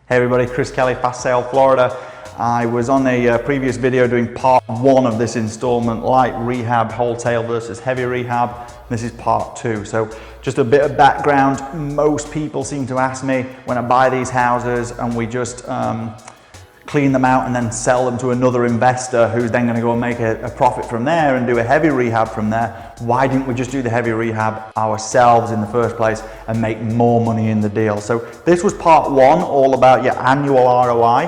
Hey everybody, Chris Kelly, Fast Sale Florida. I was on a previous video doing part one of this installment, light rehab, wholesale versus heavy rehab. This is part two. So just a bit of background. Most people seem to ask me when I buy these houses and we just clean them out and then sell them to another investor who's then going to go and make a profit from there and do a heavy rehab from there. Why didn't we just do the heavy rehab ourselves in the first place and make more money in the deal? So this was part one, all about your annual ROI.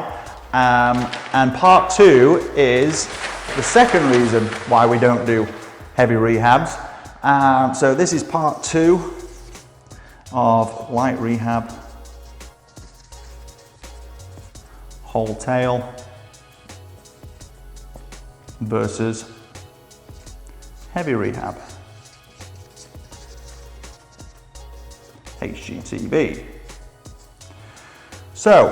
And part two is the second reason why we don't do heavy rehabs. So this is part two of light rehab, wholesale versus heavy rehab, HGTV. So,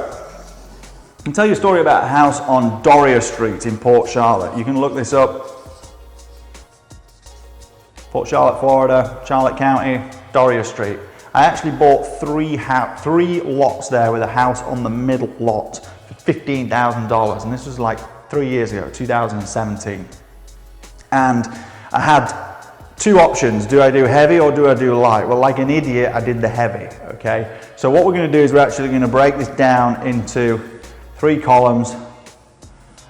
I can tell you a story about a house on Doria Street in Port Charlotte. You can look this up. Port Charlotte, Florida, Charlotte County, Doria Street. I actually bought three lots there with a house on the middle lot for $15,000, and this was like 3 years ago, 2017. And I had two options. Do I do heavy or do I do light? Well, like an idiot, I did the heavy, okay? So what we're gonna do is we're actually gonna break this down into 3 columns,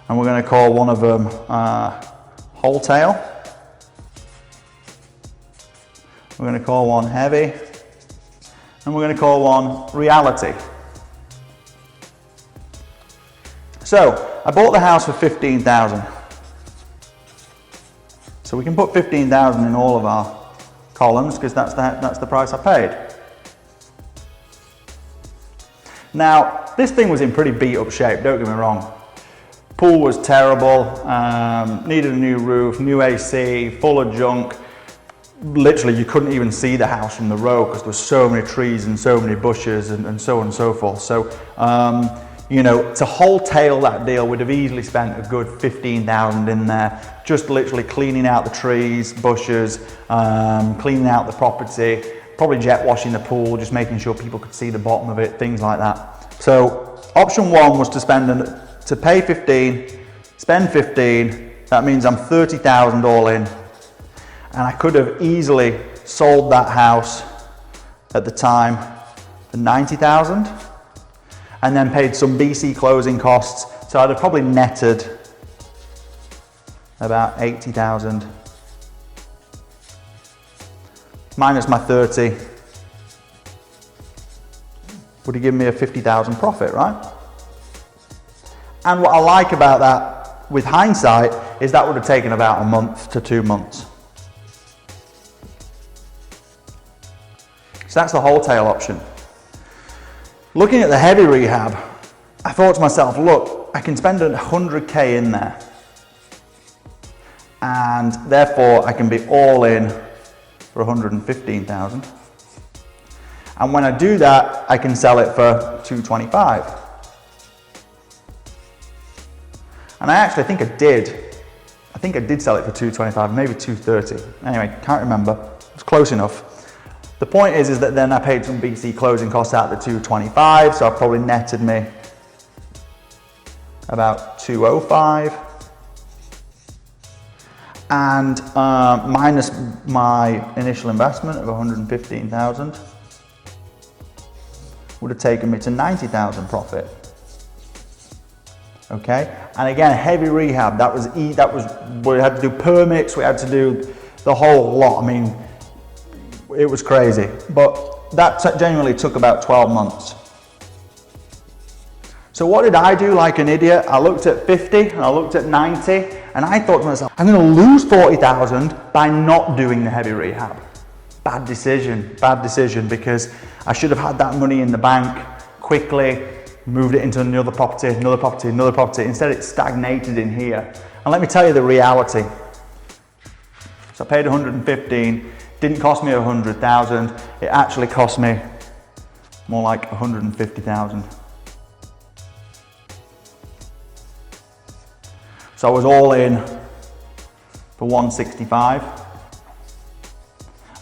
and we're gonna call one of them wholesale. We're gonna call one heavy, and we're gonna call one reality. So, I bought the house for $15,000. So we can put $15,000 in all of our columns because that's the price I paid. Now, this thing was in pretty beat up shape, don't get me wrong. Pool was terrible, needed a new roof, new AC, full of junk. Literally, you couldn't even see the house from the road because there were so many trees and so many bushes and so on and so forth. So, you know, to wholesale that deal, we'd have easily spent a good $15,000 in there, just literally cleaning out the trees, bushes, cleaning out the property, probably jet washing the pool, just making sure people could see the bottom of it, things like that. So option one was to pay 15, spend 15. That means I'm 30,000 all in. And I could have easily sold that house at the time for 90,000 and then paid some BC closing costs. So I'd have probably netted about 80,000 minus my 30 would have given me a 50,000 profit, right? And what I like about that with hindsight is that would have taken about a month to 2 months. So that's the wholesale option. Looking at the heavy rehab, I thought to myself, look, I can spend 100K in there. And therefore I can be all in for 115,000. And when I do that, I can sell it for 225. And I actually think I did. I think I did sell it for 225, maybe 230. Anyway, can't remember. It was close enough. The point is that then I paid some BC closing costs out the 225, so I probably netted me about 205. And minus my initial investment of 115,000 would have taken me to 90,000 profit. Okay, and again, heavy rehab. That was we had to do permits. We had to do the whole lot. I mean, it was crazy, but that genuinely took about 12 months. So what did I do like an idiot? I looked at 50 and I looked at 90 and I thought to myself, I'm going to lose 40,000 by not doing the heavy rehab. Bad decision because I should have had that money in the bank quickly, moved it into another property, another property, another property. Instead it stagnated in here. And let me tell you the reality. So I paid 115. Didn't cost me 100,000. It actually cost me more like 150,000. So I was all in for 165.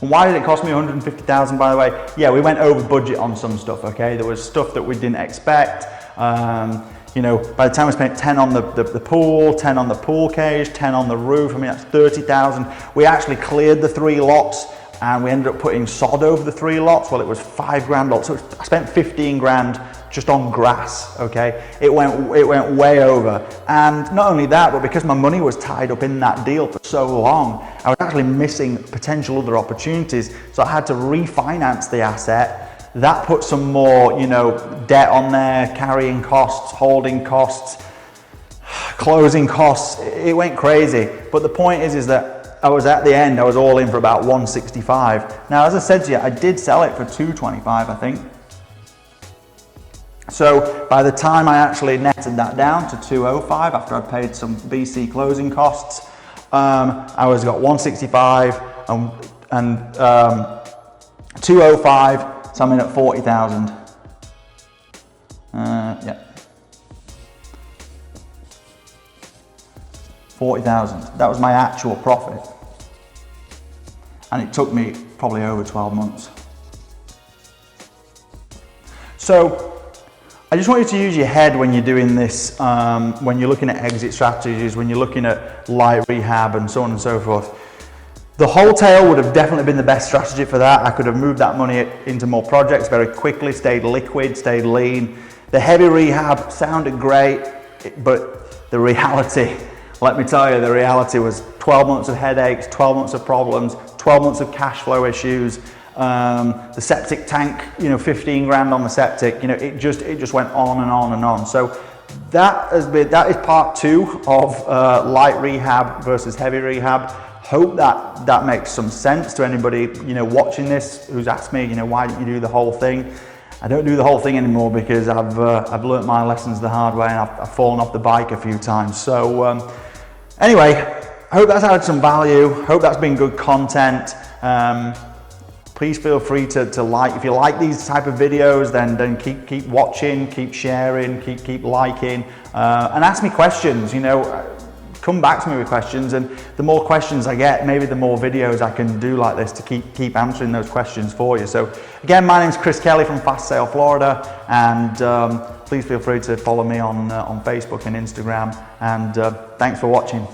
And why did it cost me 150,000, by the way? Yeah, we went over budget on some stuff, okay? There was stuff that we didn't expect. You know, by the time I spent 10 on the pool, 10 on the pool cage, 10 on the roof, I mean, that's 30,000. We actually cleared the 3 lots and we ended up putting sod over the 3 lots. Well, it was 5 grand lots. So I spent 15 grand just on grass, okay? It went way over. And not only that, but because my money was tied up in that deal for so long, I was actually missing potential other opportunities. So I had to refinance the asset. That put some more, you know, debt on there, carrying costs, holding costs, closing costs. It went crazy. But the point is that I was at the end, I was all in for about 165. Now, as I said to you, I did sell it for 225, I think. So by the time I actually netted that down to 205 after I'd paid some BC closing costs, I was got 165 and 205. So I'm in at 40,000. Yeah. 40,000. That was my actual profit. And it took me probably over 12 months. So I just want you to use your head when you're doing this, when you're looking at exit strategies, when you're looking at light rehab and so on and so forth. The wholesale would have definitely been the best strategy for that. I could have moved that money into more projects very quickly, stayed liquid, stayed lean. The heavy rehab sounded great, but the reality, let me tell you, the reality was 12 months of headaches, 12 months of problems, 12 months of cash flow issues. The septic tank, you know, 15 grand on the septic, you know, it just went on and on and on. So that is part 2 of light rehab versus heavy rehab. Hope that makes some sense to anybody, you know, watching this who's asked me, you know, why don't you do the whole thing? I don't do the whole thing anymore because I've learnt my lessons the hard way and I've fallen off the bike a few times. So anyway, I hope that's added some value. Hope that's been good content. Please feel free to like. If you like these type of videos, then keep watching, keep sharing, keep liking, and ask me questions. You know, come back to me with questions, and the more questions I get, maybe the more videos I can do like this to keep answering those questions for you. So again, my name's Chris Kelly from Fast Sale Florida, and please feel free to follow me on Facebook and Instagram, and thanks for watching.